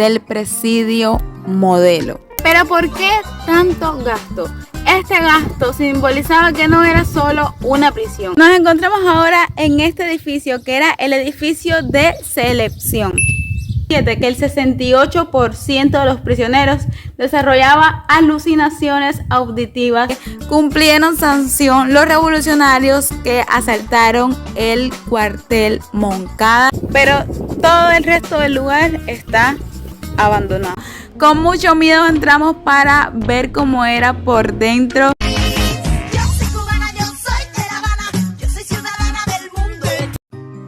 del presidio Modelo. Pero ¿por qué tanto gasto? Este gasto simbolizaba que no era solo una prisión. Nos encontramos ahora en este edificio, que era el edificio de selección. Que el 68% de los prisioneros desarrollaba alucinaciones auditivas. Cumplieron sanción los revolucionarios que asaltaron el cuartel Moncada, pero todo el resto del lugar está abandonado. Con mucho miedo entramos para ver cómo era por dentro.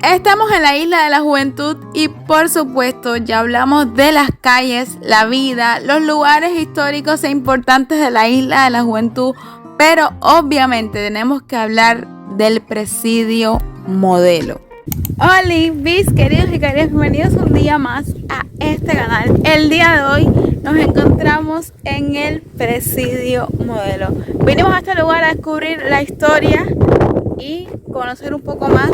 Estamos en la Isla de la Juventud y por supuesto ya hablamos de las calles, la vida, los lugares históricos e importantes de la Isla de la Juventud, pero obviamente tenemos que hablar del presidio Modelo. Hola, bis, queridos y queridas, bienvenidos un día más a este canal. El día de hoy nos encontramos en el presidio Modelo. Vinimos a este lugar a descubrir la historia y conocer un poco más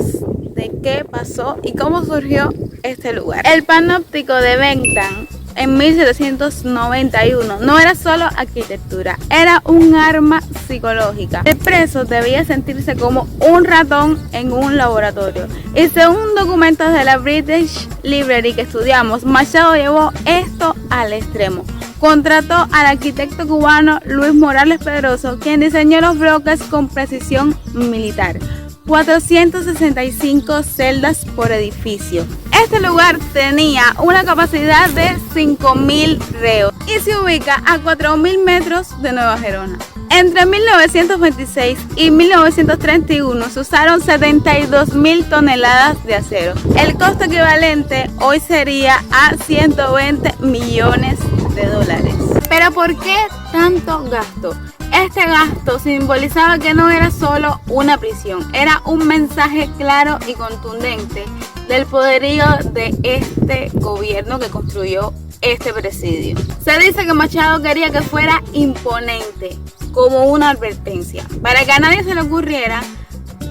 de qué pasó y cómo surgió este lugar. El panóptico de Bentham en 1791 no era solo arquitectura, era un arma psicológica. El preso debía sentirse como un ratón en un laboratorio. Y según documentos de la British Library que estudiamos, Machado llevó esto al extremo. Contrató al arquitecto cubano Luis Morales Pedroso, quien diseñó los bloques con precisión militar. 465 celdas por edificio. Este lugar tenía una capacidad de 5.000 reos y se ubica a 4.000 metros de Nueva Gerona. Entre 1926 y 1931 se usaron 72.000 toneladas de acero. El costo equivalente hoy sería a 120 millones de dólares. ¿Pero por qué tanto gasto? Este gasto simbolizaba que no era solo una prisión, era un mensaje claro y contundente del poderío de este gobierno que construyó este presidio. Se dice que Machado quería que fuera imponente, como una advertencia, para que a nadie se le ocurriera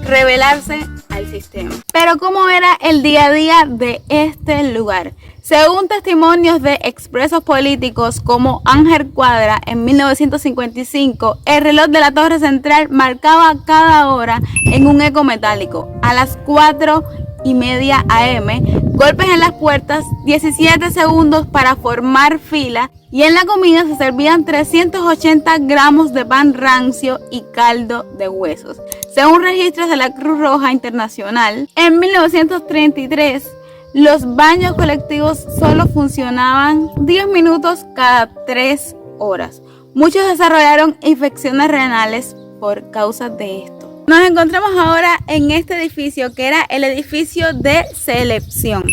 rebelarse al sistema. Pero ¿cómo era el día a día de este lugar? Según testimonios de expresos políticos como Ángel Cuadra, en 1955, el reloj de la torre central marcaba cada hora en un eco metálico. A las 4:30 AM, golpes en las puertas, 17 segundos para formar fila, y en la comida se servían 380 gramos de pan rancio y caldo de huesos. Según registros de la Cruz Roja Internacional, en 1933, los baños colectivos solo funcionaban 10 minutos cada 3 horas. Muchos desarrollaron infecciones renales por causa de esto. Nos encontramos ahora en este edificio, que era el edificio de selección.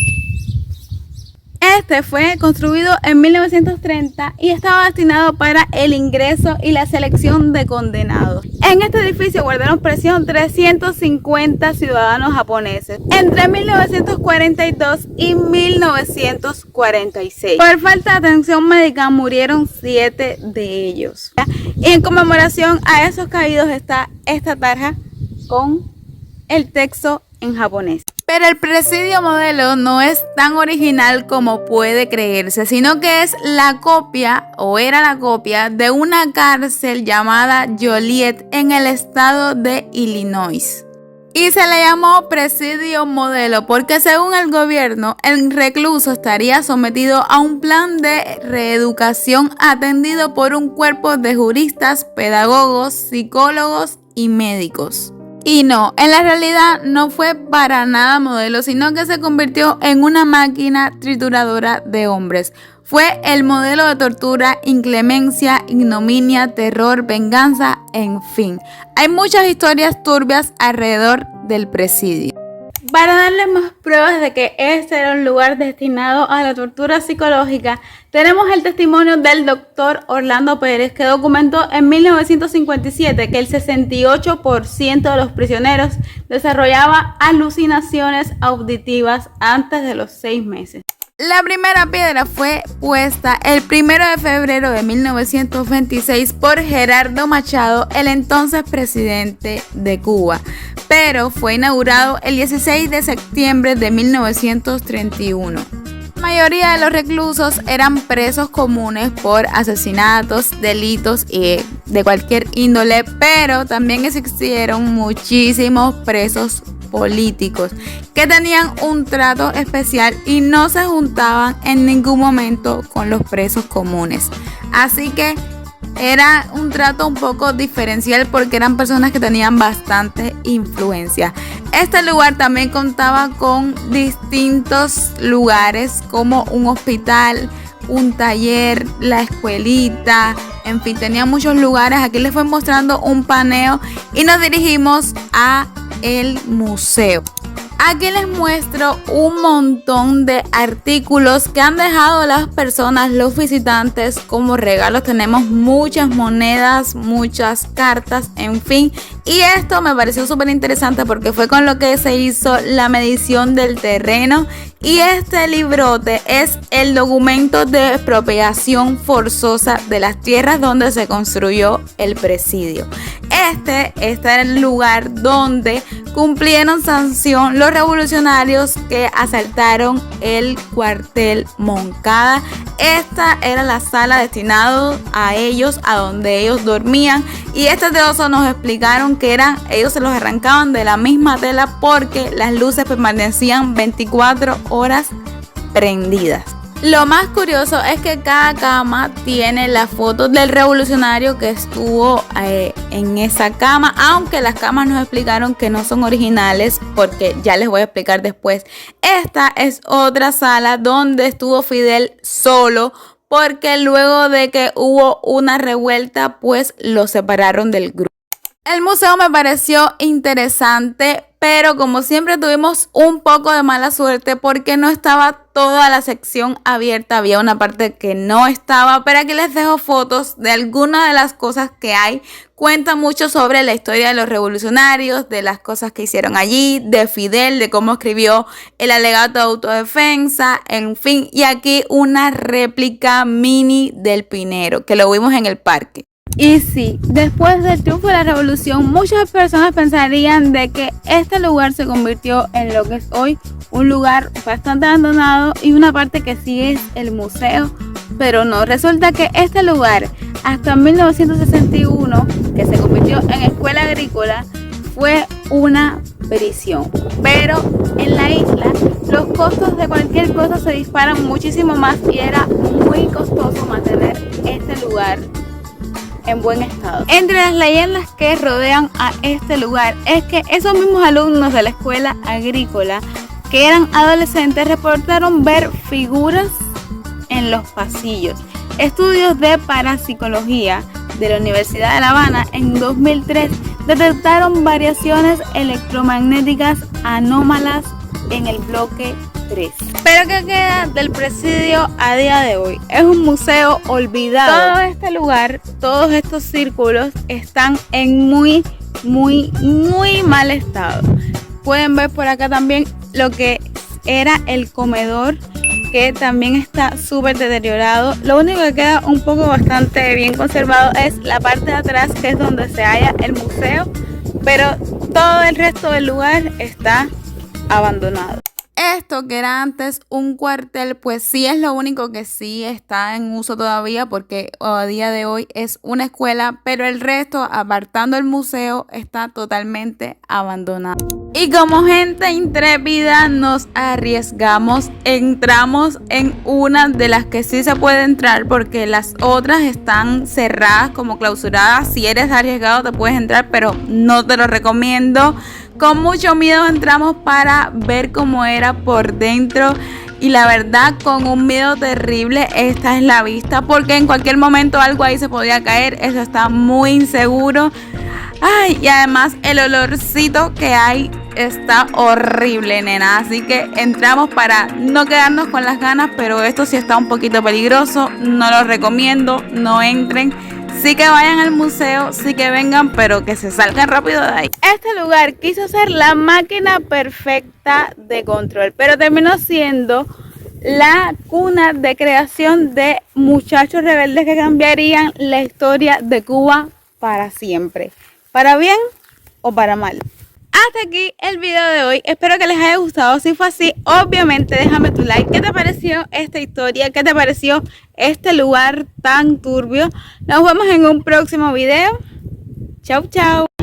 Este fue construido en 1930 y estaba destinado para el ingreso y la selección de condenados. En este edificio guardaron prisión 350 ciudadanos japoneses entre 1942 y 1946. Por falta de atención médica murieron 7 de ellos. Y en conmemoración a esos caídos está esta tarja con el texto en japonés. Pero el presidio Modelo no es tan original como puede creerse, sino que es la copia, o era la copia, de una cárcel llamada Joliet en el estado de Illinois. Y se le llamó presidio Modelo porque según el gobierno, el recluso estaría sometido a un plan de reeducación atendido por un cuerpo de juristas, pedagogos, psicólogos y médicos. Y no, en la realidad no fue para nada modelo, sino que se convirtió en una máquina trituradora de hombres. Fue el modelo de tortura, inclemencia, ignominia, terror, venganza, en fin. Hay muchas historias turbias alrededor del presidio. Para darles más pruebas de que este era un lugar destinado a la tortura psicológica, tenemos el testimonio del doctor Orlando Pérez, que documentó en 1957 que el 68% de los prisioneros desarrollaba alucinaciones auditivas antes de los 6 meses. La primera piedra fue puesta el 1 de febrero de 1926 por Gerardo Machado, el entonces presidente de Cuba, pero fue inaugurado el 16 de septiembre de 1931. La mayoría de los reclusos eran presos comunes por asesinatos, delitos y de cualquier índole, pero también existieron muchísimos presos políticos que tenían un trato especial y no se juntaban en ningún momento con los presos comunes. Así que era un trato un poco diferencial porque eran personas que tenían bastante influencia. Este lugar también contaba con distintos lugares como un hospital, un taller, la escuelita, en fin, tenía muchos lugares. Aquí les voy mostrando un paneo y nos dirigimos a el museo. Aquí les muestro un montón de artículos que han dejado las personas, los visitantes, como regalos. Tenemos muchas monedas, muchas cartas, en fin. Y esto me pareció súper interesante porque fue con lo que se hizo la medición del terreno. Y este librote es el documento de expropiación forzosa de las tierras donde se construyó el presidio. Este era el lugar donde cumplieron sanción los revolucionarios que asaltaron el cuartel Moncada. Esta era la sala destinada a ellos, a donde ellos dormían. Y este teoso nos explicaron que ellos se los arrancaban de la misma tela porque las luces permanecían 24 horas prendidas. Lo más curioso es que cada cama tiene la foto del revolucionario que estuvo en esa cama, aunque las camas nos explicaron que no son originales porque ya les voy a explicar después. Esta es otra sala donde estuvo Fidel solo porque luego de que hubo una revuelta pues lo separaron del grupo. El museo me pareció interesante, pero como siempre tuvimos un poco de mala suerte porque no estaba toda la sección abierta. Había una parte que no estaba, pero aquí les dejo fotos de algunas de las cosas que hay. Cuenta mucho sobre la historia de los revolucionarios, de las cosas que hicieron allí, de Fidel, de cómo escribió el alegato de autodefensa, en fin. Y aquí una réplica mini del Pinero, que lo vimos en el parque. Y sí, después del triunfo de la revolución, muchas personas pensarían de que este lugar se convirtió en lo que es hoy un lugar bastante abandonado y una parte que sí es el museo, pero no, resulta que este lugar hasta 1961, que se convirtió en escuela agrícola, fue una prisión. Pero en la isla los costos de cualquier cosa se disparan muchísimo más y era muy costoso mantener este lugar en buen estado. Entre las leyendas que rodean a este lugar es que esos mismos alumnos de la escuela agrícola que eran adolescentes reportaron ver figuras en los pasillos. Estudios de parapsicología de la Universidad de La Habana en 2003 detectaron variaciones electromagnéticas anómalas en el bloque 3. Pero ¿qué queda del presidio a día de hoy? Es un museo olvidado. Todo este lugar, todos estos círculos están en muy mal estado. Pueden ver por acá también lo que era el comedor, que también está súper deteriorado. Lo único que queda un poco bastante bien conservado es la parte de atrás, que es donde se halla el museo, pero todo el resto del lugar está abandonado. Esto que era antes un cuartel, pues sí es lo único que sí está en uso todavía porque a día de hoy es una escuela, pero el resto, apartando el museo, está totalmente abandonado. Y como gente intrépida nos arriesgamos, entramos en una de las que sí se puede entrar porque las otras están cerradas, como clausuradas. Si eres arriesgado te puedes entrar, pero no te lo recomiendo. Con mucho miedo entramos para ver cómo era por dentro y la verdad con un miedo terrible. Esta es la vista porque en cualquier momento algo ahí se podía caer. Eso está muy inseguro. Ay, y además el olorcito que hay está horrible, nena. Así que entramos para no quedarnos con las ganas, pero esto sí está un poquito peligroso. No lo recomiendo, no entren. Sí que vayan al museo, sí que vengan, pero que se salgan rápido de ahí. Este lugar quiso ser la máquina perfecta de control, pero terminó siendo la cuna de creación de muchachos rebeldes que cambiarían la historia de Cuba para siempre, para bien o para mal. hasta aquí el video de hoy. Espero que les haya gustado. Si fue así, obviamente déjame tu like. ¿Qué te pareció esta historia? ¿Qué te pareció este lugar tan turbio? Nos vemos en un próximo video. Chau, chau.